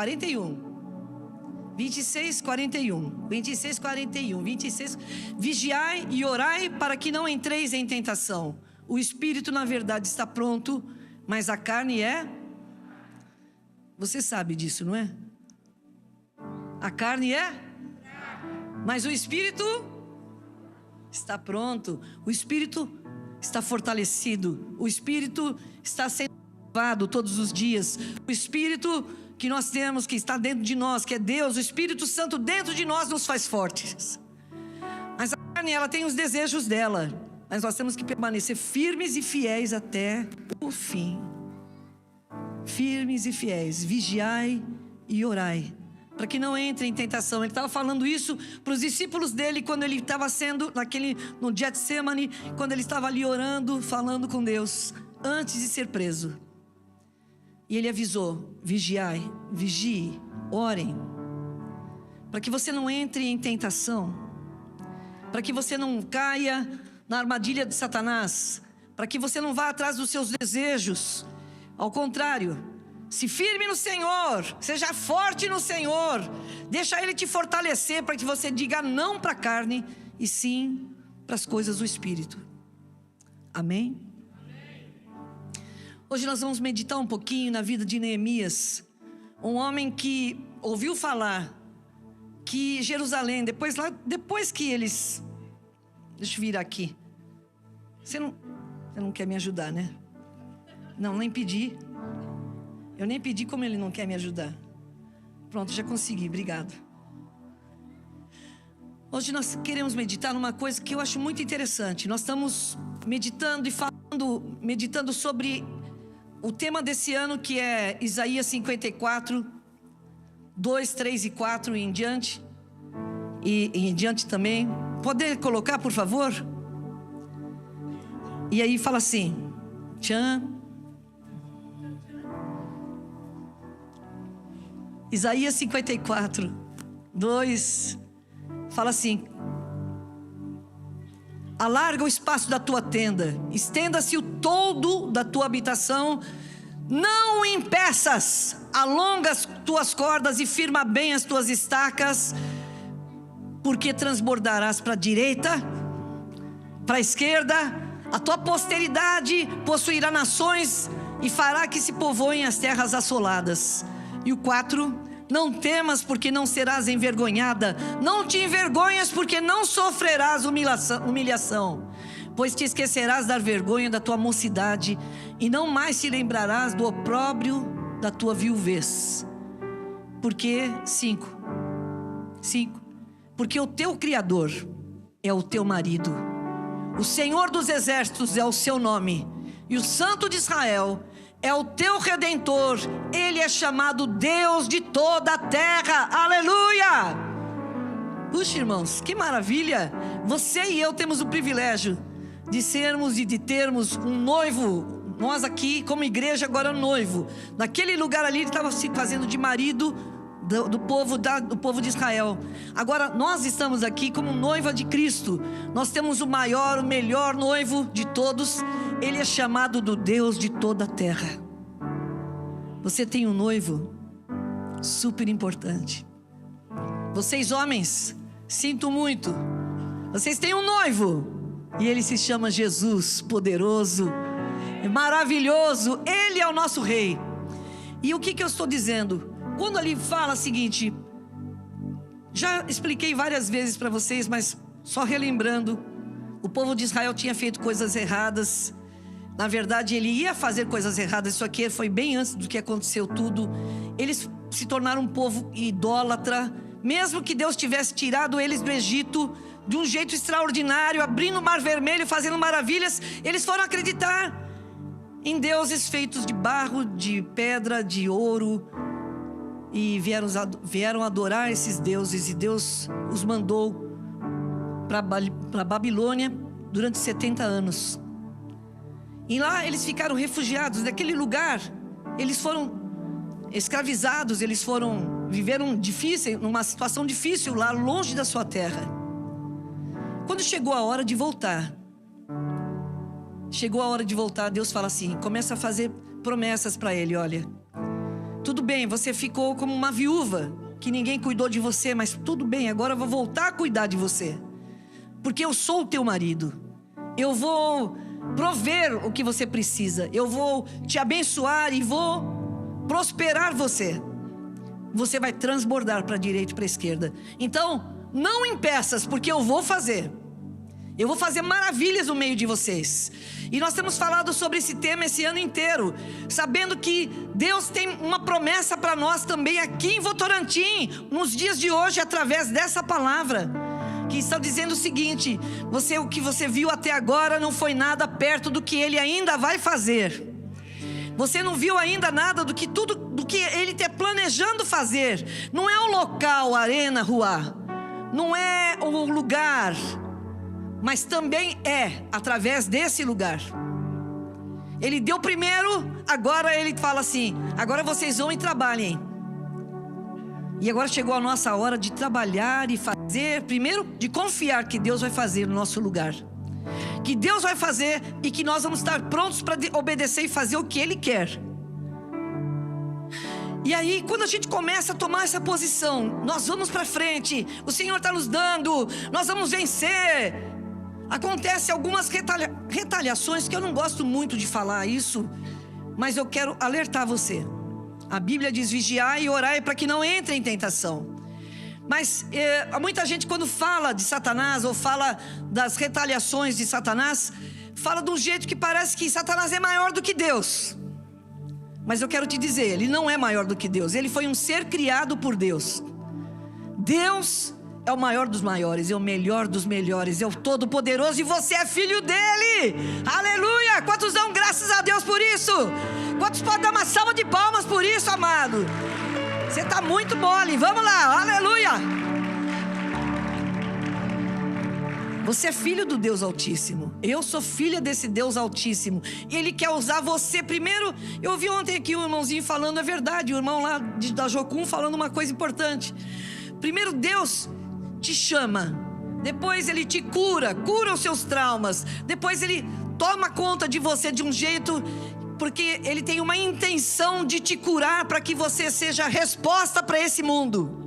41. 26, 41. 26, 41. 26. Vigiai e orai para que não entreis em tentação. O espírito, na verdade, está pronto, mas a carne é... Você sabe disso, não é? A carne é... Mas o espírito está pronto. O espírito está fortalecido. O espírito está sendo renovado todos os dias. O espírito que nós temos, que está dentro de nós, que é Deus, o Espírito Santo dentro de nós nos faz fortes. Mas a carne, ela tem os desejos dela. Mas nós temos que permanecer firmes e fiéis até o fim. Firmes e fiéis. Vigiai e orai, para que não entre em tentação. Ele estava falando isso para os discípulos dele, quando ele estava sendo no Getsemane, quando ele estava ali orando, falando com Deus, antes de ser preso. E ele avisou: vigiai, vigie, orem, para que você não entre em tentação, para que você não caia na armadilha de Satanás, para que você não vá atrás dos seus desejos. Ao contrário, se firme no Senhor, seja forte no Senhor, deixa Ele te fortalecer, para que você diga não para a carne e sim para as coisas do Espírito. Amém? Hoje nós vamos meditar um pouquinho na vida de Neemias, um homem que ouviu falar que Jerusalém, depois que eles... Deixa eu virar aqui. Você não quer me ajudar, né? Não, nem pedi. Eu nem pedi, como ele não quer me ajudar. Pronto, já consegui, obrigado. Hoje nós queremos meditar numa coisa que eu acho muito interessante. Nós estamos meditando e meditando sobre o tema desse ano, que é Isaías 54, 2, 3 e 4 e em diante. E em diante também. Pode colocar, por favor? E aí fala assim: tchan. Isaías 54, 2, fala assim: alarga o espaço da tua tenda, estenda-se o toldo da tua habitação, não o impeças, alonga as tuas cordas e firma bem as tuas estacas, porque transbordarás para a direita, para a esquerda, a tua posteridade possuirá nações e fará que se povoem as terras assoladas. E o 4, não temas porque não serás envergonhada, não te envergonhas porque não sofrerás humilhação, pois te esquecerás da vergonha da tua mocidade e não mais te lembrarás do opróbrio da tua viuvez. Porque 5, porque o teu Criador é o teu marido, o Senhor dos exércitos é o seu nome, e o Santo de Israel é o teu Redentor. Ele é chamado Deus de toda a terra. Aleluia! Puxa, irmãos, que maravilha! Você e eu temos o privilégio de sermos e de termos um noivo. Nós aqui, como igreja, agora noivo. Naquele lugar ali, ele estava se fazendo de marido do povo de Israel. Agora nós estamos aqui como noiva de Cristo. Nós temos o maior, o melhor noivo de todos. Ele é chamado do Deus de toda a terra. Você tem um noivo super importante. Vocês homens, sinto muito, vocês têm um noivo, e ele se chama Jesus, poderoso, maravilhoso. Ele é o nosso rei. E o que eu estou dizendo? Quando ele fala o seguinte, já expliquei várias vezes para vocês, mas só relembrando, o povo de Israel tinha feito coisas erradas. Na verdade, ele ia fazer coisas erradas. Isso aqui foi bem antes do que aconteceu tudo. Eles se tornaram um povo idólatra. Mesmo que Deus tivesse tirado eles do Egito de um jeito extraordinário, abrindo o Mar Vermelho, fazendo maravilhas, eles foram acreditar em deuses feitos de barro, de pedra, de ouro, e vieram adorar esses deuses. E Deus os mandou para Babilônia durante 70 anos. E lá eles ficaram refugiados. Naquele lugar eles foram escravizados, viveram numa situação difícil lá longe da sua terra. Quando chegou a hora de voltar, Deus fala assim, começa a fazer promessas para ele. Olha, Tudo bem, você ficou como uma viúva, que ninguém cuidou de você, mas tudo bem, agora eu vou voltar a cuidar de você. Porque eu sou o teu marido. Eu vou prover o que você precisa. Eu vou te abençoar e vou prosperar você. Você vai transbordar para a direita e para a esquerda. Então, não impeças, porque eu vou fazer. Eu vou fazer maravilhas no meio de vocês. E nós temos falado sobre esse tema esse ano inteiro, sabendo que Deus tem uma promessa para nós também aqui em Votorantim, nos dias de hoje, através dessa palavra, que está dizendo o seguinte: o que você viu até agora não foi nada perto do que Ele ainda vai fazer. Você não viu ainda nada do que Ele está planejando fazer. Não é o local, a arena, rua, não é o lugar, mas também é através desse lugar. Ele deu primeiro, agora Ele fala assim: agora vocês vão e trabalhem. E agora chegou a nossa hora de trabalhar e fazer, primeiro de confiar que Deus vai fazer no nosso lugar, que Deus vai fazer e que nós vamos estar prontos para obedecer e fazer o que Ele quer. E aí, quando a gente começa a tomar essa posição, nós vamos para frente, o Senhor está nos dando, nós vamos vencer. Acontece algumas retaliações que eu não gosto muito de falar isso, mas eu quero alertar você. A Bíblia diz: vigiai e orai para que não entre em tentação. Mas muita gente, quando fala de Satanás ou fala das retaliações de Satanás, fala de um jeito que parece que Satanás é maior do que Deus. Mas eu quero te dizer, ele não é maior do que Deus. Ele foi um ser criado por Deus. Deus é o maior dos maiores, é o melhor dos melhores, é o todo-poderoso, e você é filho dele. Aleluia! Quantos dão graças a Deus por isso? Quantos podem dar uma salva de palmas por isso, amado? Você está muito mole, vamos lá, aleluia! Você é filho do Deus Altíssimo. Eu sou filha desse Deus Altíssimo. E Ele quer usar você. Primeiro, eu ouvi ontem aqui um irmãozinho falando, é verdade, o irmão lá da Jocum falando uma coisa importante. Primeiro, Deus te chama, depois Ele te cura os seus traumas, depois Ele toma conta de você de um jeito, porque Ele tem uma intenção de te curar, para que você seja a resposta para esse mundo.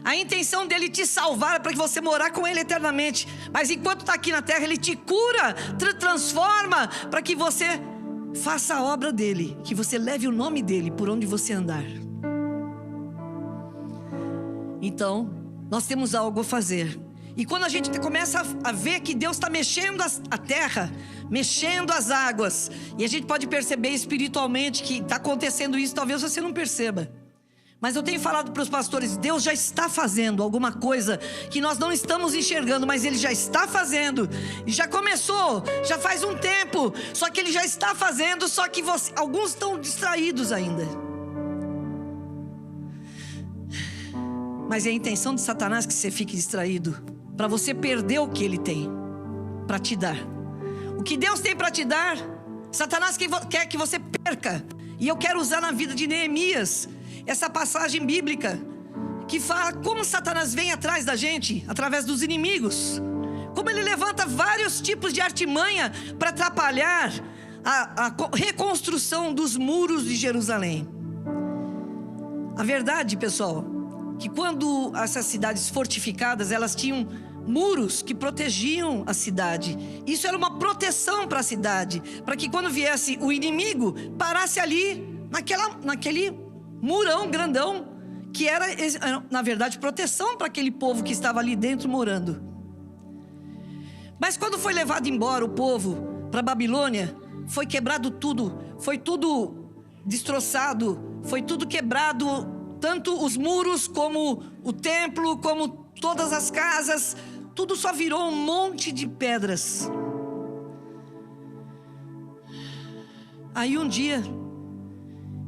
A intenção dele te salvar é para que você morar com Ele eternamente, mas enquanto está aqui na terra Ele te cura, transforma, para que você faça a obra dEle, que você leve o nome dEle por onde você andar. Então, nós temos algo a fazer. E quando a gente começa a ver que Deus está mexendo a terra, mexendo as águas, e a gente pode perceber espiritualmente que está acontecendo isso, talvez você não perceba. Mas eu tenho falado para os pastores, Deus já está fazendo alguma coisa que nós não estamos enxergando, mas Ele já está fazendo. E já começou, já faz um tempo, só que Ele já está fazendo, só que alguns estão distraídos ainda. Mas é a intenção de Satanás que você fique distraído, para você perder o que ele tem para te dar. O que Deus tem para te dar, Satanás quer que você perca. E eu quero usar na vida de Neemias essa passagem bíblica que fala como Satanás vem atrás da gente, através dos inimigos, como ele levanta vários tipos de artimanha para atrapalhar a reconstrução dos muros de Jerusalém. A verdade, pessoal, que quando essas cidades fortificadas, elas tinham muros que protegiam a cidade. Isso era uma proteção para a cidade, para que quando viesse o inimigo, parasse ali, naquele murão grandão, que era, na verdade, proteção para aquele povo que estava ali dentro morando. Mas quando foi levado embora o povo para a Babilônia, foi quebrado tudo, foi tudo destroçado, foi tudo quebrado, tanto os muros como o templo, como todas as casas, tudo só virou um monte de pedras. Aí um dia,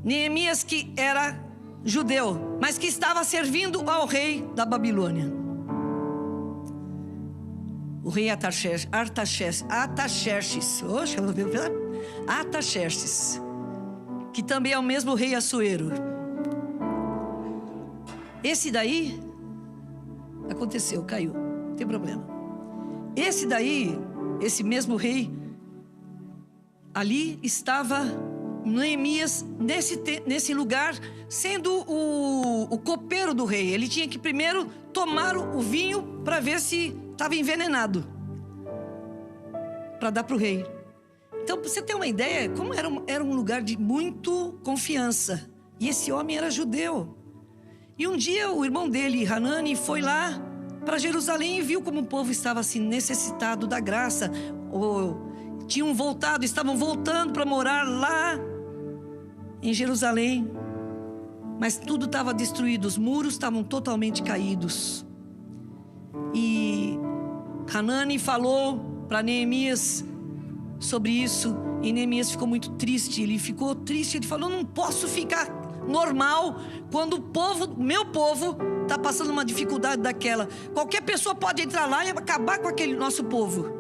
Neemias, que era judeu, mas que estava servindo ao rei da Babilônia, o rei Artaxerxes, que também é o mesmo rei Assuero. Esse daí aconteceu, caiu, não tem problema. Esse daí, esse mesmo rei, ali estava Neemias, nesse lugar, sendo o copeiro do rei, ele tinha que primeiro tomar o vinho para ver se estava envenenado, para dar para o rei. Então, para você ter uma ideia, como era um lugar de muito confiança. E esse homem era judeu. E um dia o irmão dele, Hanani, foi lá para Jerusalém e viu como o povo estava assim necessitado da graça. Estavam voltando para morar lá em Jerusalém. Mas tudo estava destruído, os muros estavam totalmente caídos. E Hanani falou para Neemias sobre isso, e Neemias ficou muito triste. Ele ficou triste, ele falou: não posso ficar normal quando meu povo está passando uma dificuldade daquela. Qualquer pessoa pode entrar lá e acabar com aquele nosso povo.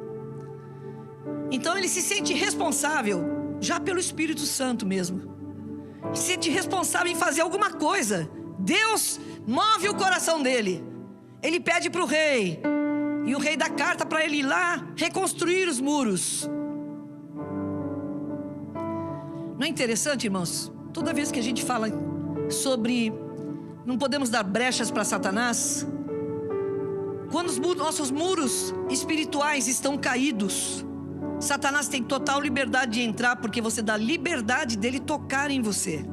Então ele se sente responsável, já pelo Espírito Santo mesmo, se sente responsável em fazer alguma coisa. Deus move o coração dele. Ele pede para o rei, e o rei dá carta para ele ir lá reconstruir os muros. Não é interessante, irmãos? Toda vez que a gente fala sobre não podemos dar brechas para Satanás, quando os nossos muros espirituais estão caídos, Satanás tem total liberdade de entrar, porque você dá liberdade dele tocar em você.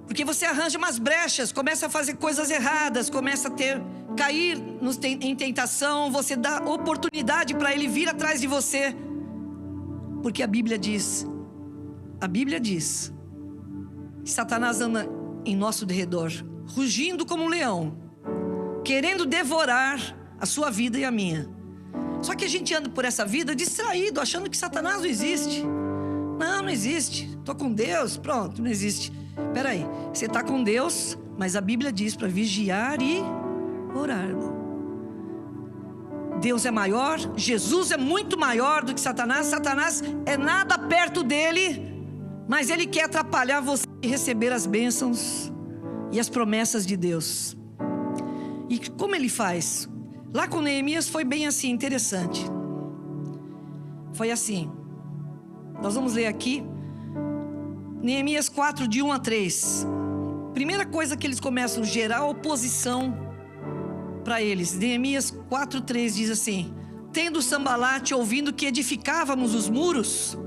Porque você arranja umas brechas, começa a fazer coisas erradas, começa a cair em tentação, você dá oportunidade para ele vir atrás de você. Porque a Bíblia diz que Satanás anda em nosso derredor, rugindo como um leão, querendo devorar a sua vida e a minha. Só que a gente anda por essa vida distraído, achando que Satanás não existe. Não existe. Estou com Deus, pronto, não existe. Espera aí, você está com Deus, mas a Bíblia diz para vigiar e orar, irmão. Deus é maior, Jesus é muito maior do que Satanás. Satanás é nada perto dele, mas ele quer atrapalhar você de receber as bênçãos e as promessas de Deus. E como ele faz? Lá com Neemias foi bem assim, interessante. Foi assim. Nós vamos ler aqui Neemias 4, de 1 a 3. Primeira coisa que eles começam a gerar oposição para eles. Neemias 4:3 diz assim: tendo Sambalate ouvindo que edificávamos os muros.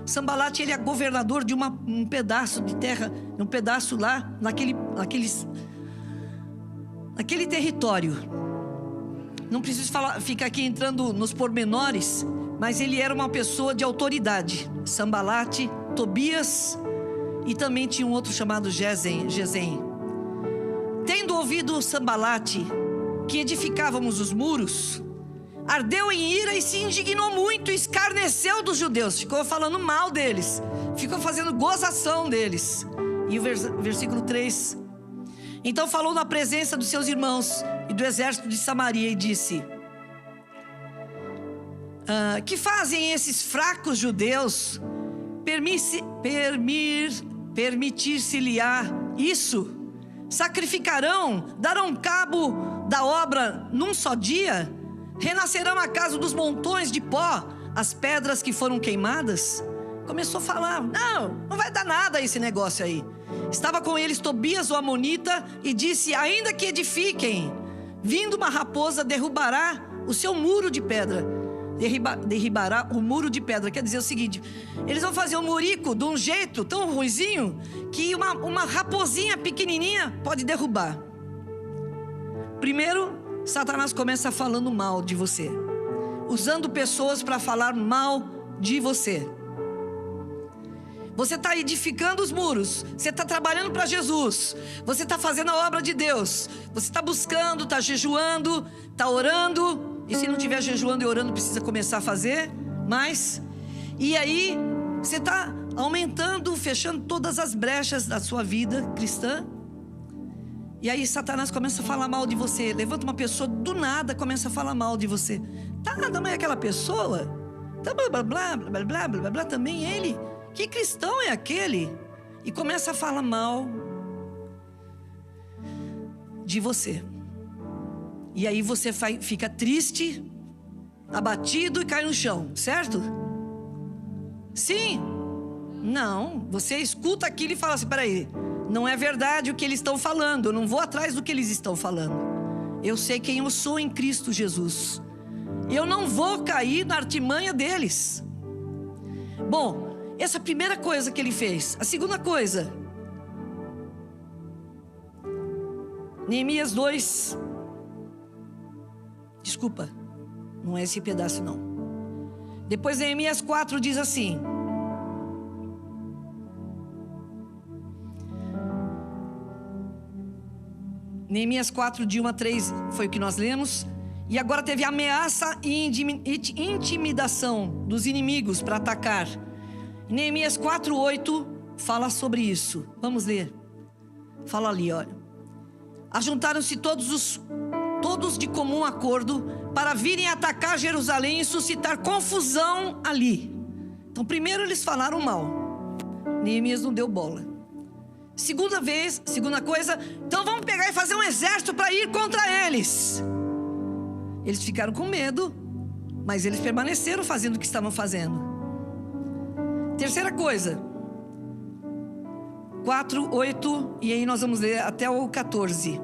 Sambalate, ele é governador de um pedaço de terra, um pedaço lá naquele território. Não preciso ficar aqui entrando nos pormenores, mas ele era uma pessoa de autoridade. Sambalate, Tobias, e também tinha um outro chamado Gesem. Tendo ouvido Sambalate que edificávamos os muros, ardeu em ira e se indignou muito, e escarneceu dos judeus, ficou falando mal deles, ficou fazendo gozação deles. E o versículo 3: então falou na presença dos seus irmãos e do exército de Samaria e disse: que fazem esses fracos judeus permitir-se-lhe-á isso? Sacrificarão, darão cabo da obra num só dia? Renascerão a casa dos montões de pó as pedras que foram queimadas? Começou a falar: não vai dar nada esse negócio aí. Estava com eles Tobias o amonita e disse: ainda que edifiquem, vindo uma raposa derrubará o seu muro de pedra. Derribará o muro de pedra. Quer dizer o seguinte: eles vão fazer um murico de um jeito tão ruizinho que uma raposinha pequenininha pode derrubar. Primeiro, Satanás começa falando mal de você, usando pessoas para falar mal de você. Você está edificando os muros, você está trabalhando para Jesus, você está fazendo a obra de Deus, você está buscando, está jejuando, está orando. E se não estiver jejuando e orando, precisa começar a fazer mais. E aí você está aumentando, fechando todas as brechas da sua vida cristã. E aí Satanás começa a falar mal de você. Levanta uma pessoa, do nada começa a falar mal de você. Tá, não é aquela pessoa? Tá, blá, blá, blá, blá, blá, blá, blá, blá, também ele? Que cristão é aquele? E começa a falar mal de você. E aí você fica triste, abatido e cai no chão, certo? Sim, Não, você escuta aquilo e fala assim: peraí, não é verdade o que eles estão falando, eu não vou atrás do que eles estão falando. Eu sei quem eu sou em Cristo Jesus. Eu não vou cair na artimanha deles. Bom, essa é a primeira coisa que ele fez. A segunda coisa, Neemias 2. Desculpa, não é esse pedaço não. Depois Neemias 4 diz assim: Neemias 4, de 1 a 3 foi o que nós lemos. E agora teve ameaça e intimidação dos inimigos para atacar. Neemias 4, 8 fala sobre isso. Vamos ler. Fala ali, olha: ajuntaram-se todos de comum acordo para virem atacar Jerusalém e suscitar confusão ali. Então primeiro eles falaram mal. Neemias não deu bola. Segunda coisa, então vamos pegar e fazer um exército para ir contra eles. Eles ficaram com medo, mas eles permaneceram fazendo o que estavam fazendo. Terceira coisa, 4, 8, e aí nós vamos ler até o 14.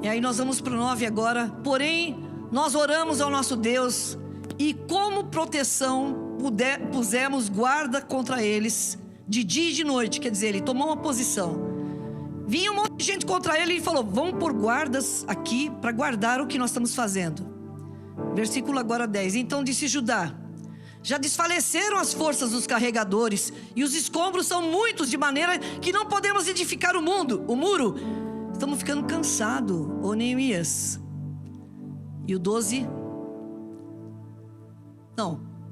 E aí nós vamos para o 9 agora. Porém, nós oramos ao nosso Deus, e como proteção pusemos guarda contra eles, de dia e de noite. Quer dizer, ele tomou uma posição. Vinha um monte de gente contra ele e falou: vamos pôr guardas aqui para guardar o que nós estamos fazendo. Versículo agora 10. Então disse Judá: já desfaleceram as forças dos carregadores, e os escombros são muitos, de maneira que não podemos edificar o muro. Estamos ficando cansados, ô Neemias. E o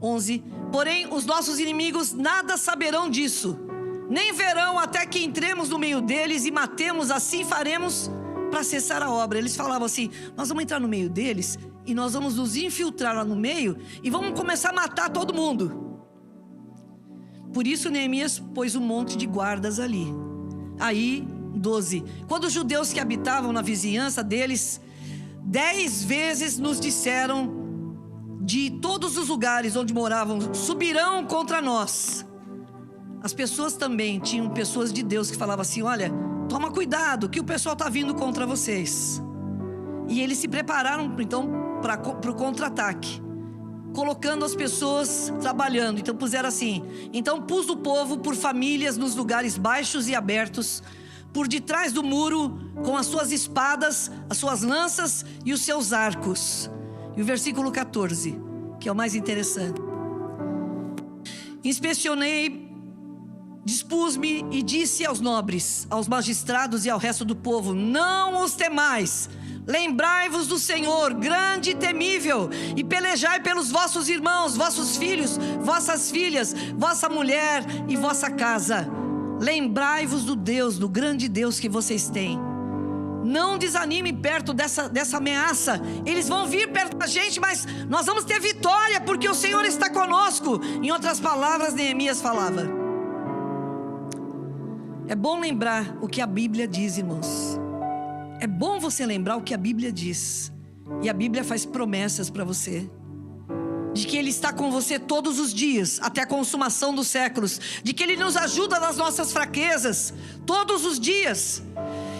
11. Porém, os nossos inimigos nada saberão disso, nem verão até que entremos no meio deles e matemos, assim faremos para cessar a obra. Eles falavam assim: nós vamos entrar no meio deles e nós vamos nos infiltrar lá no meio e vamos começar a matar todo mundo. Por isso Neemias pôs um monte de guardas ali. Aí, 12. Quando os judeus que habitavam na vizinhança deles 10 vezes nos disseram de todos os lugares onde moravam: subirão contra nós. As pessoas também tinham pessoas de Deus que falavam assim: olha, toma cuidado que o pessoal está vindo contra vocês. E eles se prepararam então para o contra-ataque, colocando as pessoas trabalhando. Então puseram assim: então pus o povo por famílias nos lugares baixos e abertos, por detrás do muro, com as suas espadas, as suas lanças e os seus arcos. E o versículo 14, que é o mais interessante: inspecionei, dispus-me e disse aos nobres, aos magistrados e ao resto do povo: não os temais, lembrai-vos do Senhor, grande e temível, e pelejai pelos vossos irmãos, vossos filhos, vossas filhas, vossa mulher e vossa casa. Lembrai-vos do Deus, do grande Deus que vocês têm. Não desanime perto dessa ameaça. Eles vão vir perto da gente, mas nós vamos ter vitória, porque o Senhor está conosco. Em outras palavras, Neemias falava. É bom lembrar o que a Bíblia diz, irmãos. É bom você lembrar o que a Bíblia diz. E a Bíblia faz promessas para você, de que Ele está com você todos os dias, até a consumação dos séculos, de que Ele nos ajuda nas nossas fraquezas, todos os dias.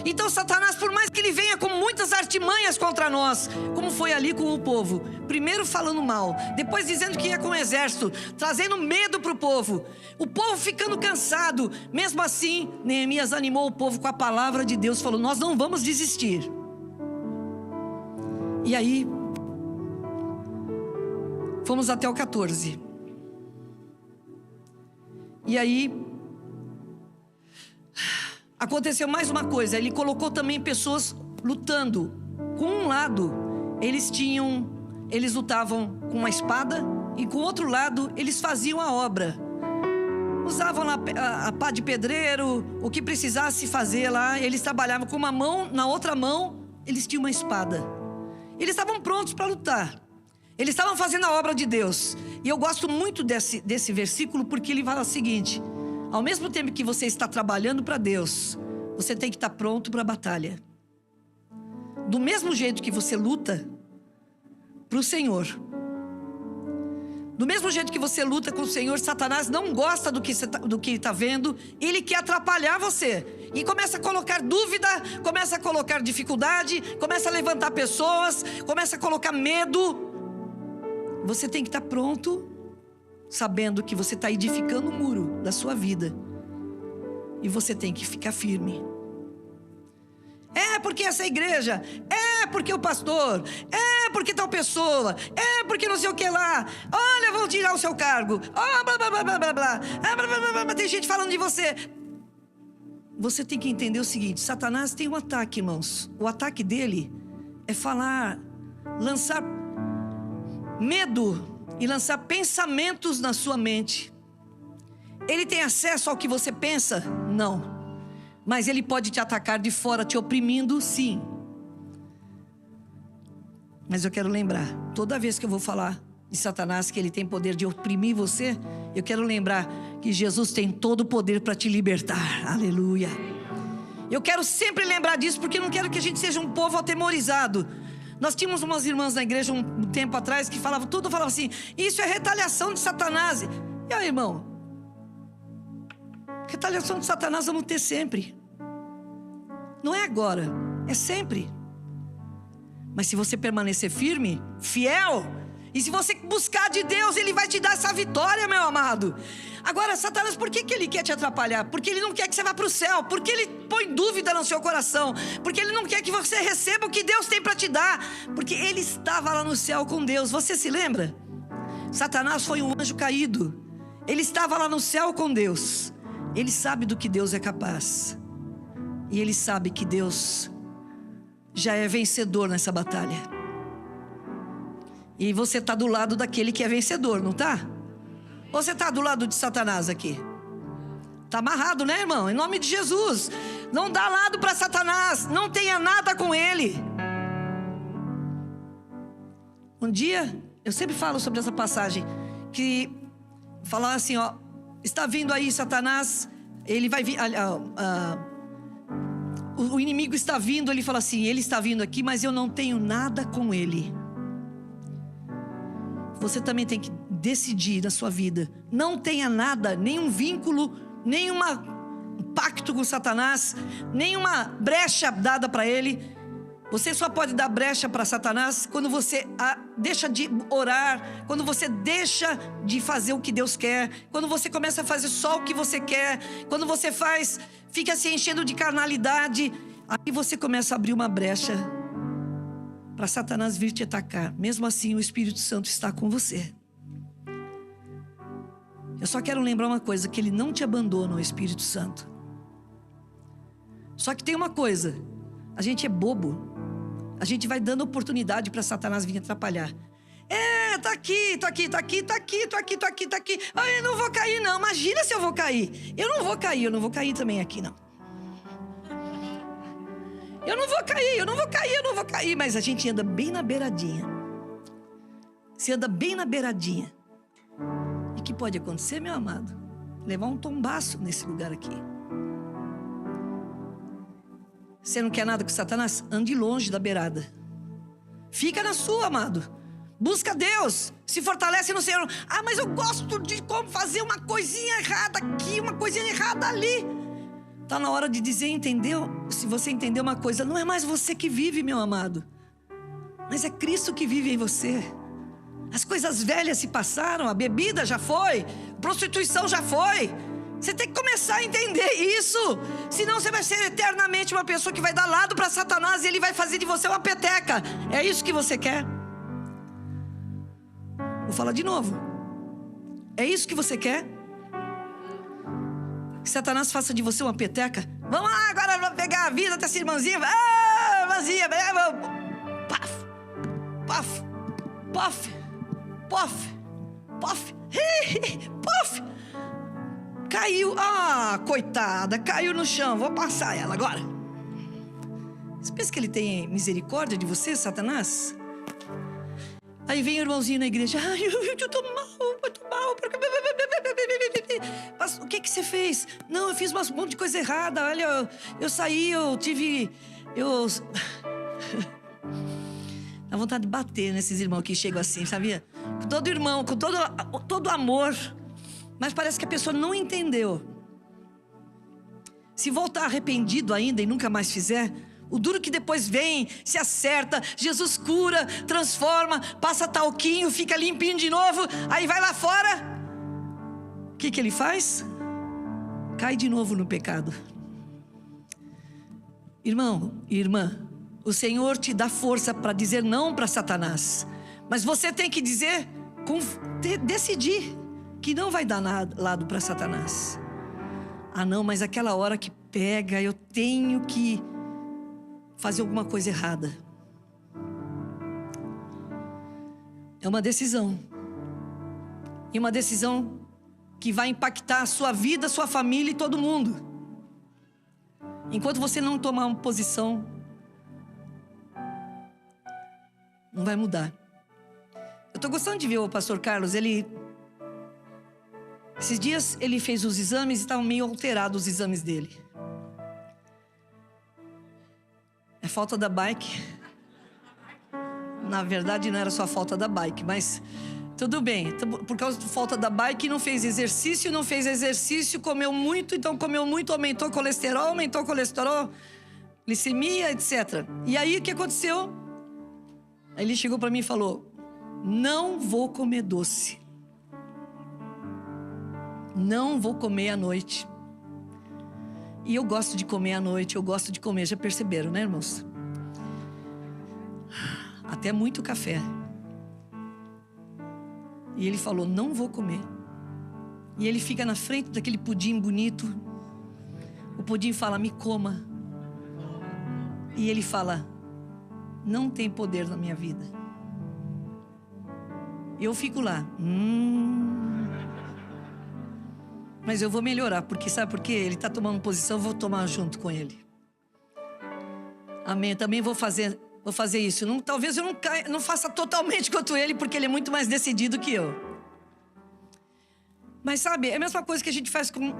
Então Satanás, por mais que ele venha com muitas artimanhas contra nós, como foi ali com o povo, primeiro falando mal, depois dizendo que ia com o exército, trazendo medo para o povo ficando cansado, mesmo assim Neemias animou o povo com a palavra de Deus, falou: nós não vamos desistir. E aí fomos até o 14. E aí aconteceu mais uma coisa. Ele colocou também pessoas lutando. Com um lado eles lutavam com uma espada, e com o outro lado eles faziam a obra. Usavam a pá de pedreiro, o que precisasse fazer lá. Eles trabalhavam com uma mão, na outra mão eles tinham uma espada. Eles estavam prontos para lutar. Eles estavam fazendo a obra de Deus. E eu gosto muito desse versículo, porque ele fala o seguinte: ao mesmo tempo que você está trabalhando para Deus, você tem que estar pronto para a batalha. Do mesmo jeito que você luta para o Senhor, Do mesmo jeito que você luta com o Senhor, Satanás não gosta do que ele está vendo. Ele quer atrapalhar você. E começa a colocar dúvida, começa a colocar dificuldade, começa a levantar pessoas, começa a colocar medo. Você tem que estar pronto, sabendo que você está edificando o muro da sua vida. E você tem que ficar firme. É porque essa igreja, é porque o pastor, é porque tal pessoa, é porque não sei o que lá. Olha, vão tirar o seu cargo. Oh, blá, blá, blá, blá, blá, blá. Blá, blá, blá, blá. Tem gente falando de você. Você tem que entender o seguinte: Satanás tem um ataque, irmãos. O ataque dele é falar, lançar medo e lançar pensamentos na sua mente. Ele tem acesso ao que você pensa? Não. Mas ele pode te atacar de fora, te oprimindo, sim. Mas eu quero lembrar, toda vez que eu vou falar de Satanás, que ele tem poder de oprimir você, eu quero lembrar que Jesus tem todo o poder para te libertar. Aleluia. Eu quero sempre lembrar disso, porque eu não quero que a gente seja um povo atemorizado. Nós tínhamos umas irmãs na igreja um tempo atrás que falavam assim: isso é retaliação de Satanás. E aí, irmão? Retaliação de Satanás vamos ter sempre. Não é agora, é sempre. Mas se você permanecer firme, fiel, e se você buscar de Deus, Ele vai te dar essa vitória, meu amado. Agora, Satanás, por que ele quer te atrapalhar? Porque ele não quer que você vá para o céu. Porque ele põe dúvida no seu coração. Porque ele não quer que você receba o que Deus tem para te dar. Porque ele estava lá no céu com Deus. Você se lembra? Satanás foi um anjo caído. Ele estava lá no céu com Deus. Ele sabe do que Deus é capaz. E ele sabe que Deus já é vencedor nessa batalha. E você está do lado daquele que é vencedor, não está? Ou você está do lado de Satanás aqui? Está amarrado, né, irmão? Em nome de Jesus. Não dá lado para Satanás. Não tenha nada com ele. Um dia, eu sempre falo sobre essa passagem, que falar assim, ó: está vindo aí Satanás, ele vai vir, o inimigo está vindo. Ele fala assim: ele está vindo aqui, mas eu não tenho nada com ele. Você também tem que decidir na sua vida: não tenha nada, nenhum vínculo, nenhum pacto com Satanás, nenhuma brecha dada para ele. Você só pode dar brecha para Satanás quando você deixa de orar, quando você deixa de fazer o que Deus quer, quando você começa a fazer só o que você quer, quando você fica se enchendo de carnalidade. Aí você começa a abrir uma brecha para Satanás vir te atacar. Mesmo assim, o Espírito Santo está com você. Eu só quero lembrar uma coisa: que ele não te abandona, o Espírito Santo. Só que tem uma coisa: a gente é bobo. A gente vai dando oportunidade para Satanás vir atrapalhar. Tá aqui. Eu não vou cair, não. Imagina se eu vou cair. Eu não vou cair também aqui, não. Eu não vou cair. Mas a gente anda bem na beiradinha. Você anda bem na beiradinha. E o que pode acontecer, meu amado? Levar um tombaço nesse lugar aqui. Você não quer nada com Satanás? Ande longe da beirada. Fica na sua, amado. Busca Deus. Se fortalece no Senhor. Mas eu gosto de como fazer uma coisinha errada aqui, uma coisinha errada ali. Está na hora de dizer, entendeu? Se você entender uma coisa, não é mais você que vive, meu amado, mas é Cristo que vive em você. As coisas velhas se passaram, a bebida já foi, a prostituição já foi. Você tem que começar a entender isso. Senão você vai ser eternamente uma pessoa que vai dar lado para Satanás e ele vai fazer de você uma peteca. É isso que você quer? Vou falar de novo. É isso que você quer? Que Satanás faça de você uma peteca? Vamos lá, agora vamos pegar a vida dessa irmãzinha. Irmãzinha, paf, paf, paf, paf, paf, paf. Caiu, coitada, caiu no chão. Vou passar ela agora. Você pensa que ele tem misericórdia de você, Satanás? Aí vem o irmãozinho na igreja: eu tô mal. Mas o que você fez? Não, eu fiz um monte de coisa errada. Olha, eu saí, dá vontade de bater nesses irmãos que chegam assim, sabia? com todo irmão, com todo amor. Mas parece que a pessoa não entendeu. Se voltar arrependido ainda e nunca mais fizer, o duro que depois vem, se acerta, Jesus cura, transforma, passa talquinho, fica limpinho de novo, aí vai lá fora. O que ele faz? Cai de novo no pecado. Irmão e irmã, o Senhor te dá força para dizer não para Satanás. Mas você tem que dizer, decidir que não vai dar lado para Satanás. Ah não, mas aquela hora que pega, eu tenho que fazer alguma coisa errada. É uma decisão. E uma decisão que vai impactar a sua vida, a sua família e todo mundo. Enquanto você não tomar uma posição, não vai mudar. Eu estou gostando de ver o pastor Carlos. Esses dias ele fez os exames e estavam meio alterados os exames dele. É falta da bike. Na verdade não era só falta da bike, mas tudo bem. Por causa da falta da bike não fez exercício, comeu muito, então comeu muito, aumentou colesterol, glicemia, etc. E aí o que aconteceu? Aí ele chegou para mim e falou: não vou comer doce. Não vou comer à noite. E eu gosto de comer à noite, já perceberam, né, irmãos? Até muito café. E ele falou: não vou comer. E ele fica na frente daquele pudim bonito. O pudim fala: me coma. E ele fala: não tem poder na minha vida. E eu fico lá. Mas eu vou melhorar, porque sabe por quê? Ele está tomando posição, eu vou tomar junto com ele. Amém. Também vou fazer isso. Talvez eu não faça totalmente quanto ele, porque ele é muito mais decidido que eu. Mas sabe, é a mesma coisa que a gente faz com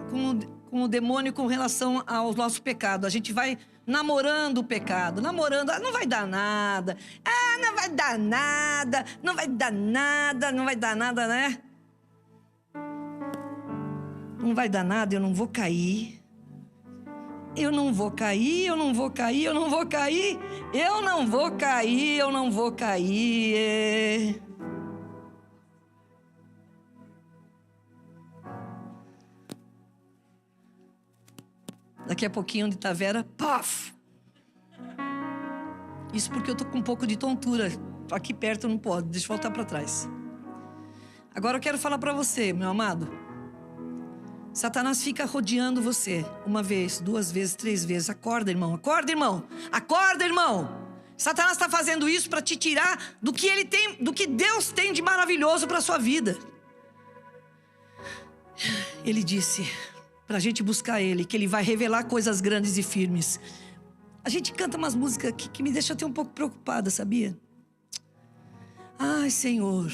o demônio com relação ao nosso pecado. A gente vai namorando o pecado, não vai dar nada. Não vai dar nada, né? Não vai dar nada, eu não vou cair. Eu não vou cair. Daqui a pouquinho, onde está a Vera, paf! Isso porque eu tô com um pouco de tontura. Aqui perto não pode, deixa eu voltar para trás. Agora eu quero falar para você, meu amado. Satanás fica rodeando você. 1 vez, 2 vezes, 3 vezes. Acorda, irmão. Acorda, irmão. Acorda, irmão. Satanás está fazendo isso para te tirar do que ele tem, do que Deus tem de maravilhoso para sua vida. Ele disse para a gente buscar Ele, que Ele vai revelar coisas grandes e firmes. A gente canta umas músicas que me deixam até um pouco preocupada, sabia? Ai, Senhor.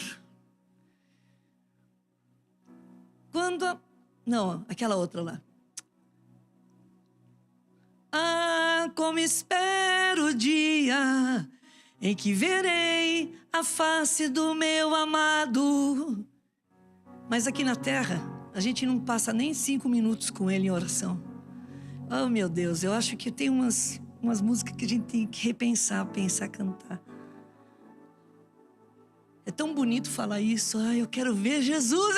Não, aquela outra lá. Ah, como espero o dia em que verei a face do meu amado. Mas aqui na terra, a gente não passa nem 5 minutos com Ele em oração. Oh, meu Deus, eu acho que tem umas músicas que a gente tem que repensar, pensar, cantar. É tão bonito falar isso. Ah, eu quero ver Jesus,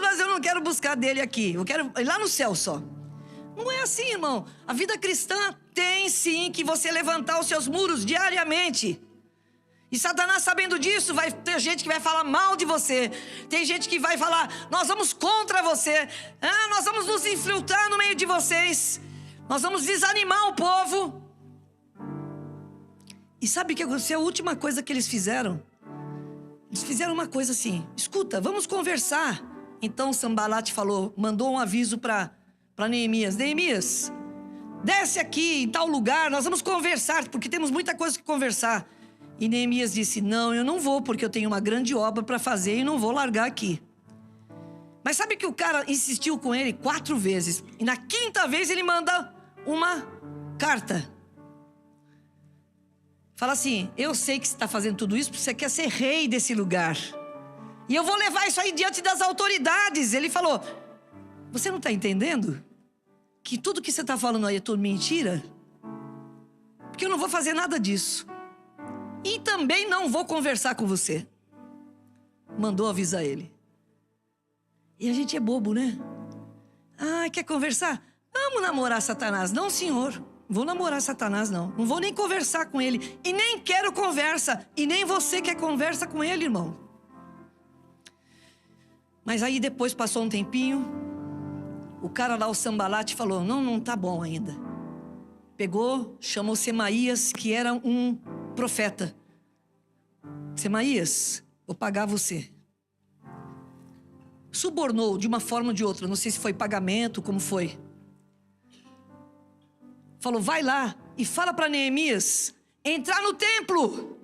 mas eu não quero buscar dele aqui. Eu quero ir lá no céu só. Não é assim, irmão. A vida cristã tem sim que você levantar os seus muros diariamente. E Satanás, sabendo disso, vai ter gente que vai falar mal de você. Tem gente que vai falar: nós vamos contra você. Nós vamos nos infiltrar no meio de vocês. Nós vamos desanimar o povo. E sabe o que aconteceu? A última coisa que eles fizeram? Eles fizeram uma coisa assim: escuta, vamos conversar. Então Sambalat mandou um aviso para Neemias: Neemias, desce aqui em tal lugar, nós vamos conversar, porque temos muita coisa que conversar. E Neemias disse: não, eu não vou, porque eu tenho uma grande obra para fazer e não vou largar aqui. Mas sabe que o cara insistiu com ele 4 vezes. E na 5ª vez ele manda uma carta. Fala assim: eu sei que você está fazendo tudo isso porque você quer ser rei desse lugar. E eu vou levar isso aí diante das autoridades. Ele falou: você não está entendendo? Que tudo que você está falando aí é tudo mentira? Porque eu não vou fazer nada disso. E também não vou conversar com você. Mandou avisar ele. E a gente é bobo, né? Ah, quer conversar? Vamos namorar Satanás. Não, senhor. Vou namorar Satanás, não. Não vou nem conversar com ele. E nem quero conversa. E nem você quer conversa com ele, irmão. Mas aí depois passou um tempinho. O cara lá, o Sambalate, falou: não tá bom ainda. Pegou, chamou Semaías, que era um profeta. Semaías, vou pagar você. Subornou de uma forma ou de outra. Não sei se foi pagamento, como foi. Falou: vai lá e fala para Neemias entrar no templo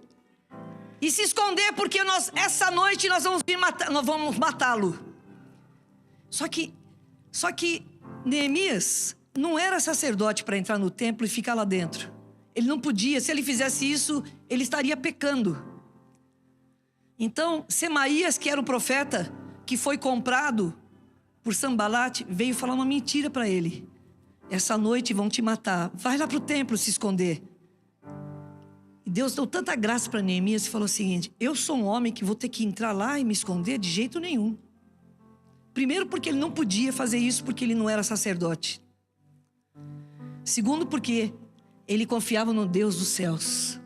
e se esconder, porque essa noite nós vamos matá-lo. Só que Neemias não era sacerdote para entrar no templo e ficar lá dentro. Ele não podia. Se ele fizesse isso, ele estaria pecando. Então Semaías, que era o profeta, que foi comprado por Sambalate, veio falar uma mentira para ele. Essa noite vão te matar. Vai lá para o templo se esconder. E Deus deu tanta graça para Neemias e falou o seguinte: eu sou um homem que vou ter que entrar lá e me esconder? De jeito nenhum. Primeiro, porque ele não podia fazer isso, porque ele não era sacerdote. Segundo, porque ele confiava no Deus dos céus.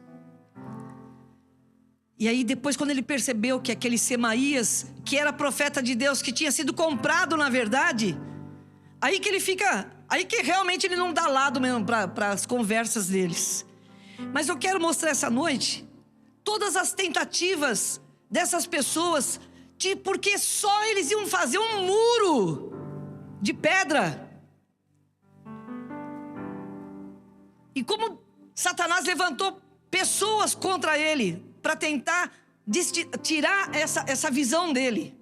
E aí depois, quando ele percebeu que aquele Semaías, que era profeta de Deus, que tinha sido comprado na verdade, aí que ele fica... Aí que realmente ele não dá lado mesmo para as conversas deles. Mas eu quero mostrar essa noite todas as tentativas dessas pessoas, porque só eles iam fazer um muro de pedra. E como Satanás levantou pessoas contra ele para tentar tirar essa visão dele.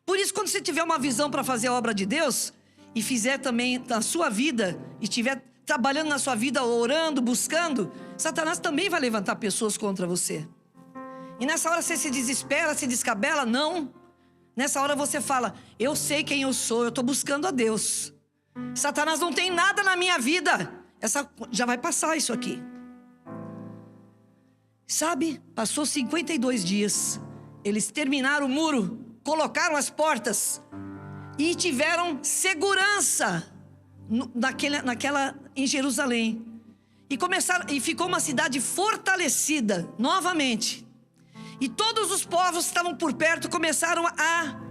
Por isso, quando você tiver uma visão para fazer a obra de Deus, e fizer também na sua vida, e estiver trabalhando na sua vida, orando, buscando, Satanás também vai levantar pessoas contra você. E nessa hora você se desespera, se descabela? Não. Nessa hora você fala: eu sei quem eu sou, eu estou buscando a Deus. Satanás não tem nada na minha vida. Já vai passar isso aqui. Sabe, passou 52 dias. Eles terminaram o muro, colocaram as portas e tiveram segurança em Jerusalém. E ficou uma cidade fortalecida novamente. E todos os povos que estavam por perto começaram a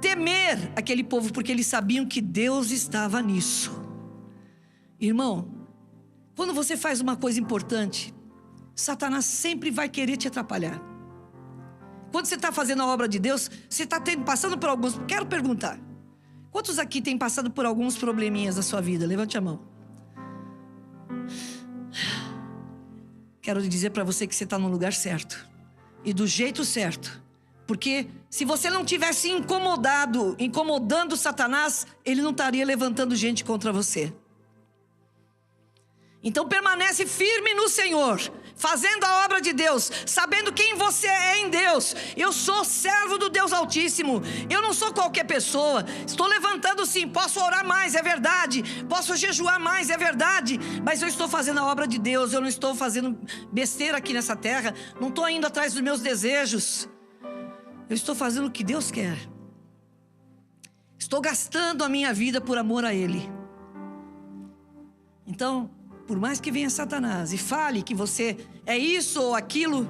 temer aquele povo, porque eles sabiam que Deus estava nisso. Irmão, quando você faz uma coisa importante, Satanás sempre vai querer te atrapalhar. Quando você está fazendo a obra de Deus, você está passando por alguns... Quero perguntar: quantos aqui têm passado por alguns probleminhas na sua vida? Levante a mão. Quero dizer para você que você está no lugar certo. E do jeito certo. Porque se você não tivesse incomodando Satanás, ele não estaria levantando gente contra você. Então permanece firme no Senhor, fazendo a obra de Deus, sabendo quem você é em Deus. Eu sou servo do Deus Altíssimo. Eu não sou qualquer pessoa. Estou levantando sim, posso orar mais, é verdade. Posso jejuar mais, é verdade. Mas eu estou fazendo a obra de Deus. Eu não estou fazendo besteira aqui nessa terra. Não estou indo atrás dos meus desejos. Eu estou fazendo o que Deus quer. Estou gastando a minha vida por amor a Ele. Então, por mais que venha Satanás e fale que você é isso ou aquilo,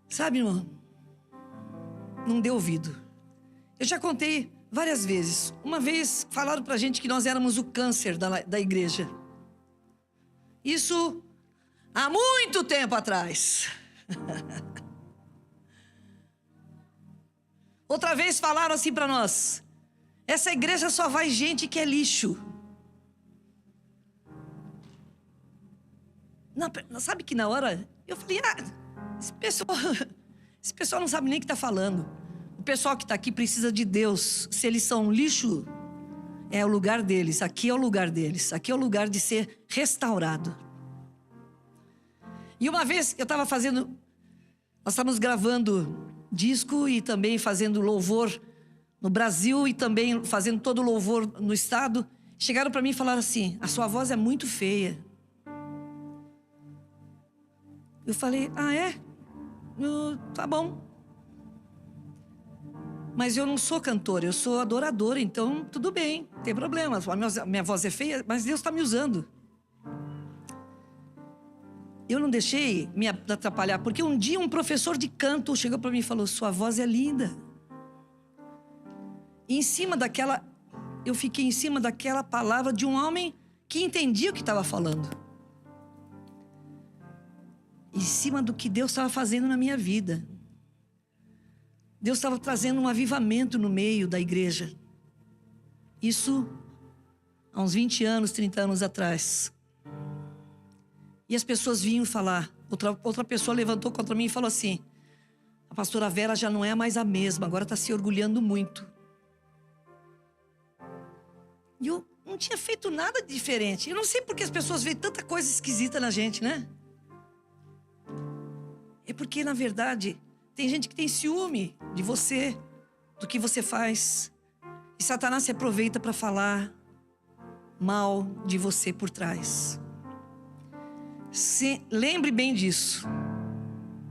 sabe, irmão, não dê ouvido. Eu já contei várias vezes. Uma vez falaram pra gente que nós éramos o câncer da igreja. Isso há muito tempo atrás. Outra vez falaram assim pra nós: essa igreja só vai gente que é lixo. Sabe que na hora eu falei: esse pessoal não sabe nem o que está falando. O pessoal que está aqui precisa de Deus. Se eles são um lixo, é o lugar deles. Aqui é o lugar deles. Aqui é o lugar de ser restaurado. E uma vez eu estava nós estávamos gravando disco e também fazendo louvor no Brasil e também fazendo todo o louvor no estado. Chegaram para mim e falaram assim: a sua voz é muito feia. Eu falei: ah, é? Tá bom. Mas eu não sou cantora, eu sou adoradora, então tudo bem, não tem problema. Minha voz é feia, mas Deus está me usando. Eu não deixei me atrapalhar, porque um dia um professor de canto chegou para mim e falou: sua voz é linda. E eu fiquei em cima daquela palavra de um homem que entendia o que estava falando. Em cima do que Deus estava fazendo na minha vida. Deus estava trazendo um avivamento no meio da igreja. Isso há uns 20 anos, 30 anos atrás. E as pessoas vinham falar. Outra pessoa levantou contra mim e falou assim: a pastora Vera já não é mais a mesma, agora está se orgulhando muito. E eu não tinha feito nada de diferente. Eu não sei porque as pessoas veem tanta coisa esquisita na gente, né? É porque, na verdade, tem gente que tem ciúme de você, do que você faz. E Satanás se aproveita para falar mal de você por trás. Lembre bem disso.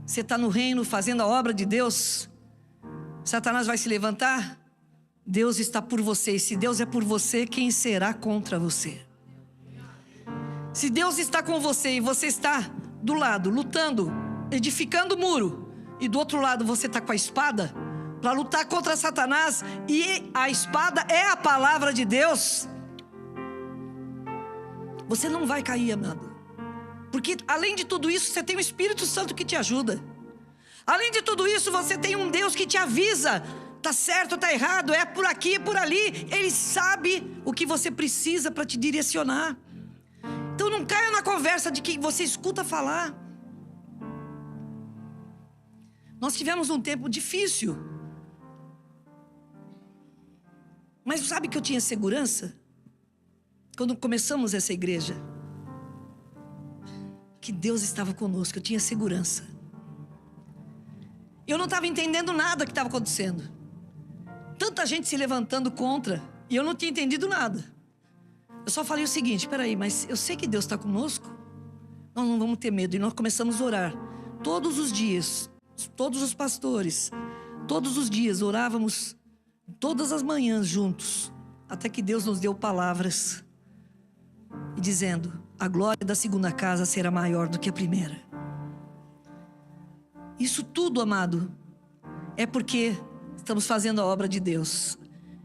Você está no reino fazendo a obra de Deus. Satanás vai se levantar. Deus está por você. E se Deus é por você, quem será contra você? Se Deus está com você e você está do lado, lutando, edificando o muro, e do outro lado você está com a espada para lutar contra Satanás, e a espada é a palavra de Deus, você não vai cair, amado. Porque além de tudo isso, você tem o Espírito Santo que te ajuda. Além de tudo isso, você tem um Deus que te avisa: tá certo, tá errado, é por aqui, é por ali. Ele sabe o que você precisa para te direcionar. Então não caia na conversa de que você escuta falar. Nós tivemos um tempo difícil. Mas sabe que eu tinha segurança? Quando começamos essa igreja, que Deus estava conosco, eu tinha segurança. Eu não estava entendendo nada que estava acontecendo. Tanta gente se levantando contra, e eu não tinha entendido nada. Eu só falei o seguinte: peraí, mas eu sei que Deus está conosco, nós não vamos ter medo. E nós começamos a orar todos os dias. Todos os pastores, todos os dias orávamos, todas as manhãs juntos, até que Deus nos deu palavras, e dizendo: a glória da segunda casa será maior do que a primeira. Isso tudo, amado, é porque estamos fazendo a obra de Deus.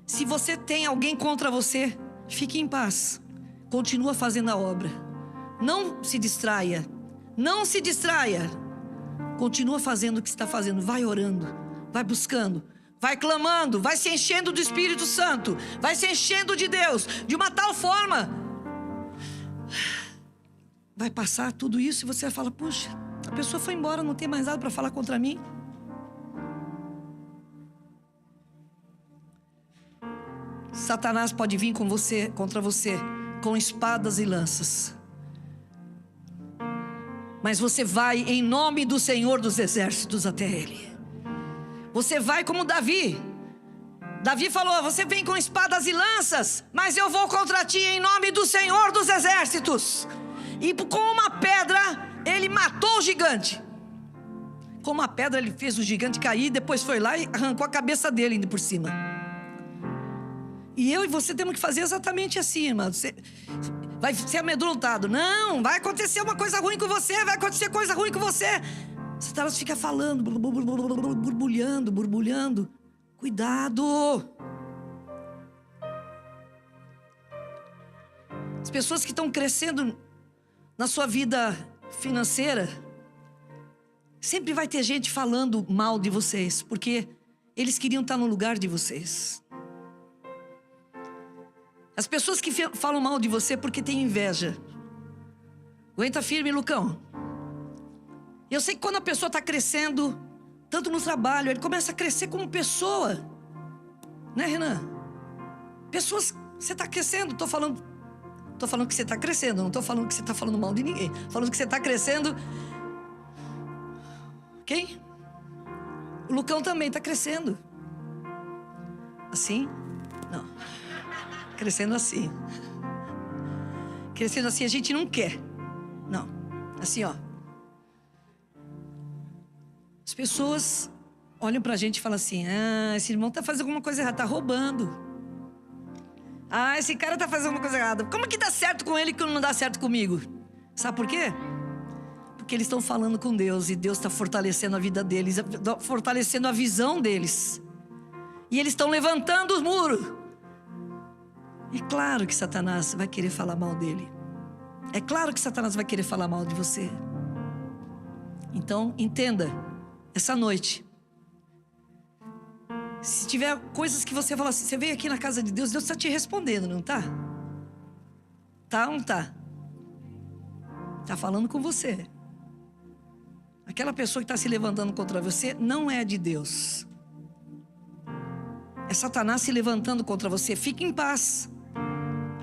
Se você tem alguém contra você, fique em paz, continua fazendo a obra, não se distraia, não se distraia. Continua fazendo o que está fazendo. Vai orando, vai buscando, vai clamando, vai se enchendo do Espírito Santo, vai se enchendo de Deus, de uma tal forma. Vai passar tudo isso e você vai falar: puxa, a pessoa foi embora, não tem mais nada para falar contra mim. Satanás pode vir contra você com espadas e lanças. Mas você vai em nome do Senhor dos Exércitos até Ele. Você vai como Davi. Davi falou: você vem com espadas e lanças, mas eu vou contra ti em nome do Senhor dos Exércitos. E com uma pedra ele matou o gigante. Com uma pedra ele fez o gigante cair, depois foi lá e arrancou a cabeça dele indo por cima. E eu e você temos que fazer exatamente assim, irmão. Você vai ser amedrontado. Não, vai acontecer uma coisa ruim com você, vai acontecer coisa ruim com você. Satanás fica falando, borbulhando. Cuidado. As pessoas que estão crescendo na sua vida financeira, sempre vai ter gente falando mal de vocês, porque eles queriam estar no lugar de vocês. As pessoas que falam mal de você porque têm inveja. Aguenta firme, Lucão. Eu sei que quando a pessoa está crescendo, tanto no trabalho, ele começa a crescer como pessoa. Né, Renan? Pessoas, você está crescendo, estou falando que você está crescendo, não estou falando que você está falando mal de ninguém. Falando que você está crescendo Quem? O Lucão também está crescendo. Assim? Não. Crescendo assim. Crescendo assim a gente não quer. Não. Assim, ó. As pessoas olham pra gente e falam assim: ah, esse irmão tá fazendo alguma coisa errada, tá roubando. Ah, esse cara tá fazendo alguma coisa errada. Como que dá certo com ele que não dá certo comigo? Sabe por quê? Porque eles estão falando com Deus e Deus está fortalecendo a vida deles, fortalecendo a visão deles. E eles estão levantando os muros. É claro que Satanás vai querer falar mal dele. É claro que Satanás vai querer falar mal de você. Então, entenda, essa noite, se tiver coisas que você fala assim, você veio aqui na casa de Deus, Deus está te respondendo, não está? Tá ou não está? Está falando com você. Aquela pessoa que está se levantando contra você não é de Deus. É Satanás se levantando contra você. Fique em paz.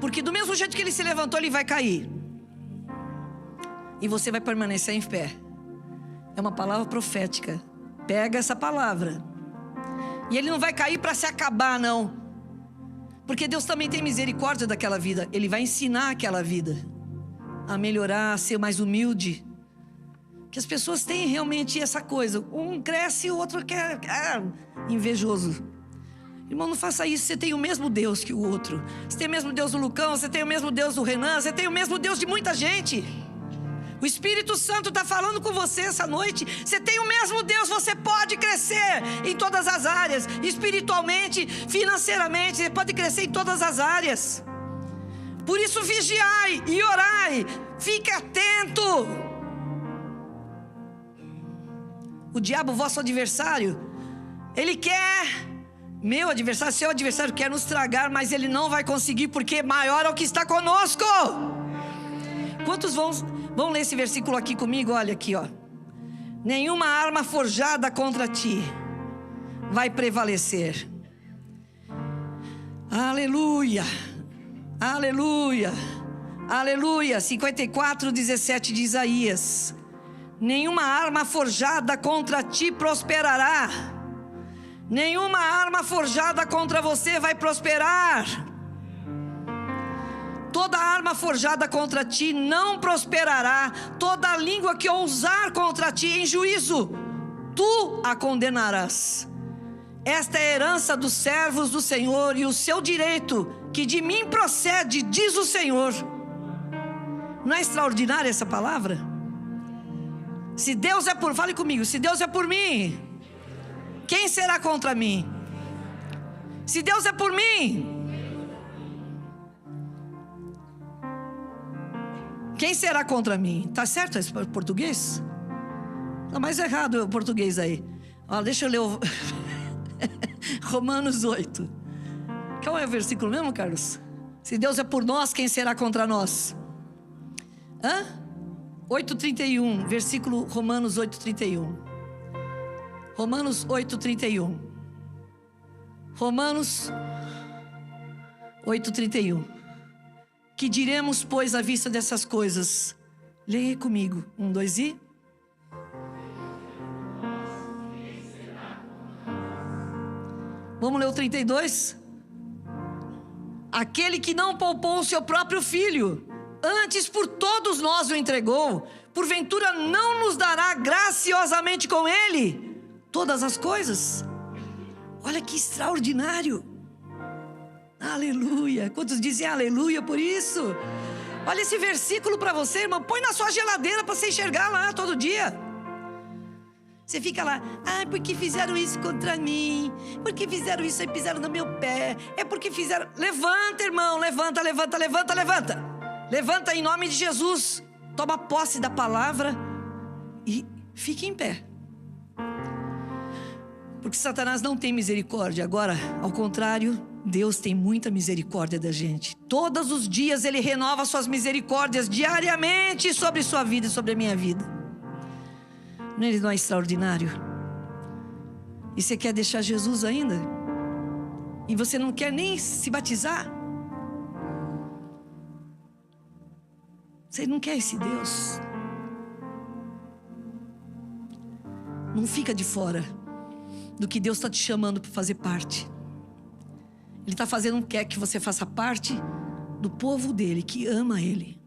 Porque do mesmo jeito que ele se levantou, ele vai cair. E você vai permanecer em pé. É uma palavra profética. Pega essa palavra. E ele não vai cair para se acabar, não. Porque Deus também tem misericórdia daquela vida. Ele vai ensinar aquela vida a melhorar, a ser mais humilde. Que as pessoas têm realmente essa coisa. Um cresce e o outro quer invejoso. Irmão, não faça isso. Você tem o mesmo Deus que o outro. Você tem o mesmo Deus do Lucão, você tem o mesmo Deus do Renan, você tem o mesmo Deus de muita gente. O Espírito Santo está falando com você essa noite. Você tem o mesmo Deus, você pode crescer em todas as áreas. Espiritualmente, financeiramente, você pode crescer em todas as áreas. Por isso vigiai e orai. Fique atento. O diabo, vosso adversário, ele quer, meu adversário, seu adversário quer nos tragar, mas ele não vai conseguir, porque maior é o que está conosco. Quantos vão ler esse versículo aqui comigo? Olha aqui, ó. Nenhuma arma forjada contra ti vai prevalecer. Aleluia, aleluia, aleluia. 54:17 de Isaías. Nenhuma arma forjada contra ti prosperará. Nenhuma arma forjada contra você vai prosperar. Toda arma forjada contra ti não prosperará. Toda língua que ousar contra ti em juízo, tu a condenarás. Esta é a herança dos servos do Senhor e o seu direito, que de mim procede, diz o Senhor. Não é extraordinária essa palavra? Se Deus é por... Fale comigo. Se Deus é por mim, quem será contra mim? Se Deus é por mim, quem será contra mim? Tá certo esse português? Tá mais errado o português aí. Ó, deixa eu ler o... Romanos 8. Qual é o versículo mesmo, Carlos? Se Deus é por nós, quem será contra nós? 8:31, versículo Romanos 8:31. Romanos 8:31. Romanos 8:31. Que diremos, pois, à vista dessas coisas? Leia comigo. 1, 2 e... Vamos ler o 32? Aquele que não poupou o seu próprio filho, antes por todos nós o entregou, porventura não nos dará graciosamente com ele todas as coisas? Olha que extraordinário. Aleluia. Quantos dizem aleluia por isso? Olha esse versículo para você, irmão. Põe na sua geladeira para você enxergar lá todo dia. Você fica lá, porque fizeram isso contra mim, porque fizeram isso e pisaram no meu pé, é porque fizeram... Levanta, irmão, levanta, levanta, levanta, levanta. Levanta em nome de Jesus. Toma posse da palavra e fique em pé. Porque Satanás não tem misericórdia. Agora, ao contrário, Deus tem muita misericórdia da gente. Todos os dias Ele renova suas misericórdias diariamente sobre sua vida e sobre a minha vida. Ele não é extraordinário? E você quer deixar Jesus ainda? E você não quer nem se batizar? Você não quer esse Deus? Não fica de fora do que Deus está te chamando para fazer parte. Ele está fazendo, quer que você faça parte do povo dele, que ama ele.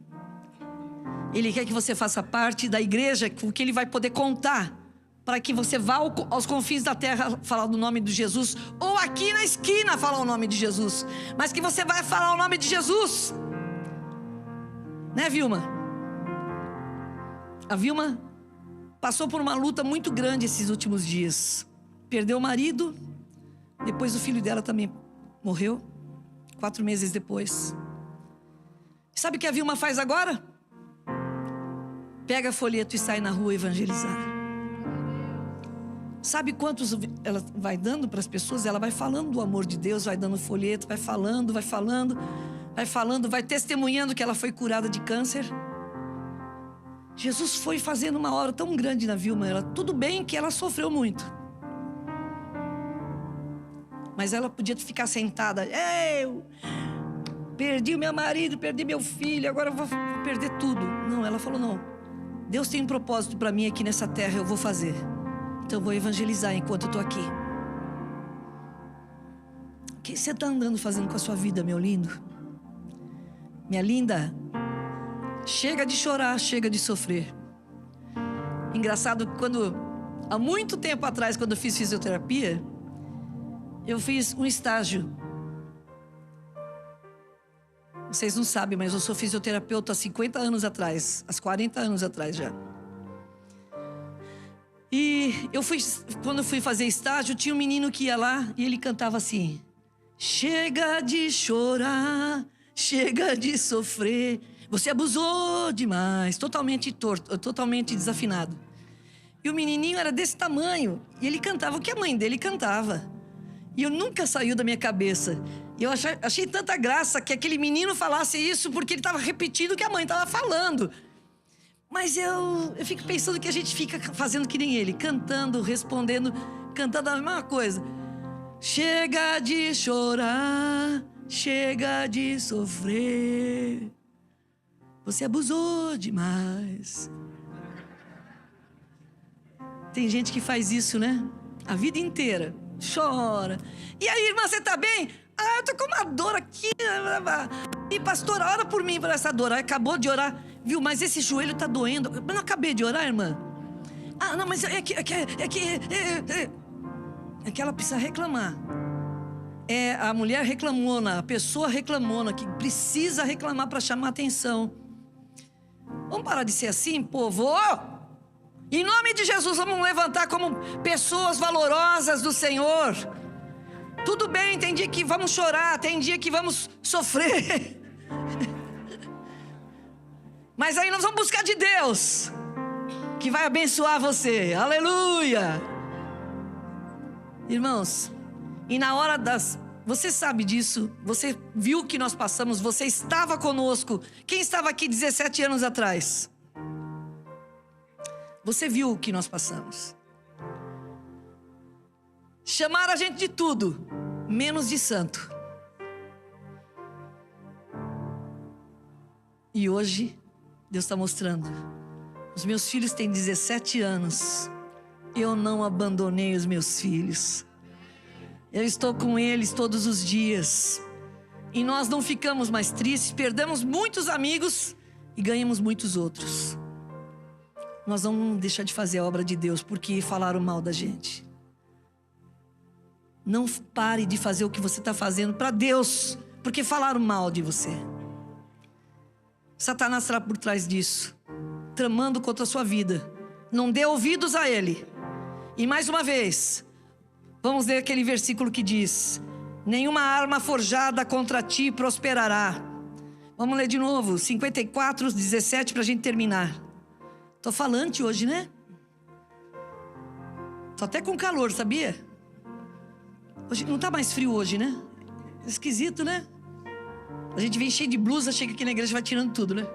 Ele quer que você faça parte da igreja, com que ele vai poder contar, para que você vá aos confins da terra falar do nome de Jesus, ou aqui na esquina falar o nome de Jesus, mas que você vai falar o nome de Jesus. Né, Vilma? A Vilma passou por uma luta muito grande esses últimos dias. Perdeu o marido, depois o filho dela também morreu, 4 meses depois. Sabe o que a Vilma faz agora? Pega folheto e sai na rua evangelizar. Sabe quantos ela vai dando para as pessoas? Ela vai falando do amor de Deus, vai dando folheto, vai falando, vai testemunhando que ela foi curada de câncer. Jesus foi fazendo uma obra tão grande na Vilma. Tudo bem que ela sofreu muito, mas ela podia ficar sentada. Eu perdi meu marido, perdi meu filho, agora eu vou perder tudo. Não, ela falou, não, Deus tem um propósito para mim aqui nessa terra, eu vou fazer. Então eu vou evangelizar enquanto eu estou aqui. O que você está andando fazendo com a sua vida, meu lindo? Minha linda? Chega de chorar, chega de sofrer. Engraçado que há muito tempo atrás, quando eu fiz fisioterapia, eu fiz um estágio. Vocês não sabem, mas eu sou fisioterapeuta há 50 anos atrás, há 40 anos atrás já. E quando eu fui fazer estágio, tinha um menino que ia lá e ele cantava assim: chega de chorar, chega de sofrer, você abusou demais. Totalmente torto, totalmente desafinado. E o menininho era desse tamanho e ele cantava o que a mãe dele cantava. E eu nunca saiu da minha cabeça. E eu achei tanta graça que aquele menino falasse isso, porque ele estava repetindo o que a mãe estava falando. Mas eu fico pensando que a gente fica fazendo que nem ele, cantando, respondendo, cantando a mesma coisa. Chega de chorar, chega de sofrer, você abusou demais. Tem gente que faz isso, né? A vida inteira. Chora. E aí, irmã, você tá bem? Eu tô com uma dor aqui. E pastora, ora por mim, por essa dor. Acabou de orar, viu? Mas esse joelho tá doendo. Eu não acabei de orar, irmã? Não, mas é que ela precisa reclamar. A mulher reclamona, a pessoa reclamona, que precisa reclamar para chamar atenção. Vamos parar de ser assim, povo? Em nome de Jesus, vamos levantar como pessoas valorosas do Senhor. Tudo bem, tem dia que vamos chorar, tem dia que vamos sofrer. Mas aí nós vamos buscar de Deus, que vai abençoar você. Aleluia! Irmãos, e na hora você sabe disso, você viu o que nós passamos, você estava conosco. Quem estava aqui 17 anos atrás? Você viu o que nós passamos. Chamaram a gente de tudo, menos de santo. E hoje, Deus está mostrando. Os meus filhos têm 17 anos. Eu não abandonei os meus filhos. Eu estou com eles todos os dias. E nós não ficamos mais tristes. Perdemos muitos amigos e ganhamos muitos outros. Nós não vamos deixar de fazer a obra de Deus porque falaram mal da gente. Não pare de fazer o que você está fazendo para Deus, porque falaram mal de você. Satanás está por trás disso, tramando contra a sua vida. Não dê ouvidos a ele. E mais uma vez, vamos ler aquele versículo que diz: nenhuma arma forjada contra ti prosperará. Vamos ler de novo, 54, 17, para a gente terminar. Tô falante hoje, né? Tô até com calor, sabia? Hoje não tá mais frio hoje, né? Esquisito, né? A gente vem cheio de blusa, chega aqui na igreja e vai tirando tudo, né?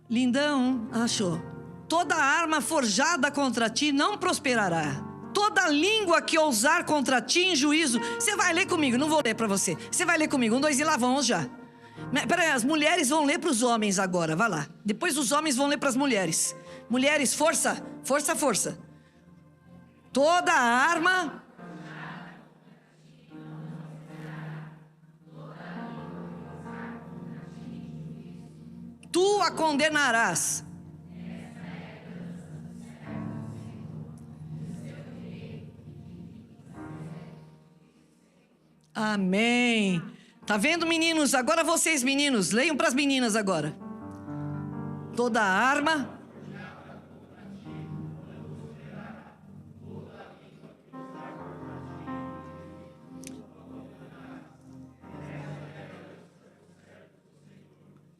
Lindão, achou. Toda arma forjada contra ti não prosperará. Toda língua que ousar contra ti em juízo. Você vai ler comigo, não vou ler para você. Você vai ler comigo, 1, 2 e lá vamos já. Peraí, as mulheres vão ler para os homens agora, vai lá. Depois os homens vão ler para as mulheres. Mulheres, força, força, força. Toda arma tu a condenarás. Amém. Tá vendo, meninos? Agora vocês, meninos, leiam para as meninas agora. Toda arma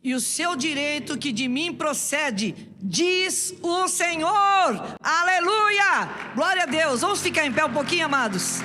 e o seu direito que de mim procede, diz o Senhor. Aleluia! Glória a Deus. Vamos ficar em pé um pouquinho, amados.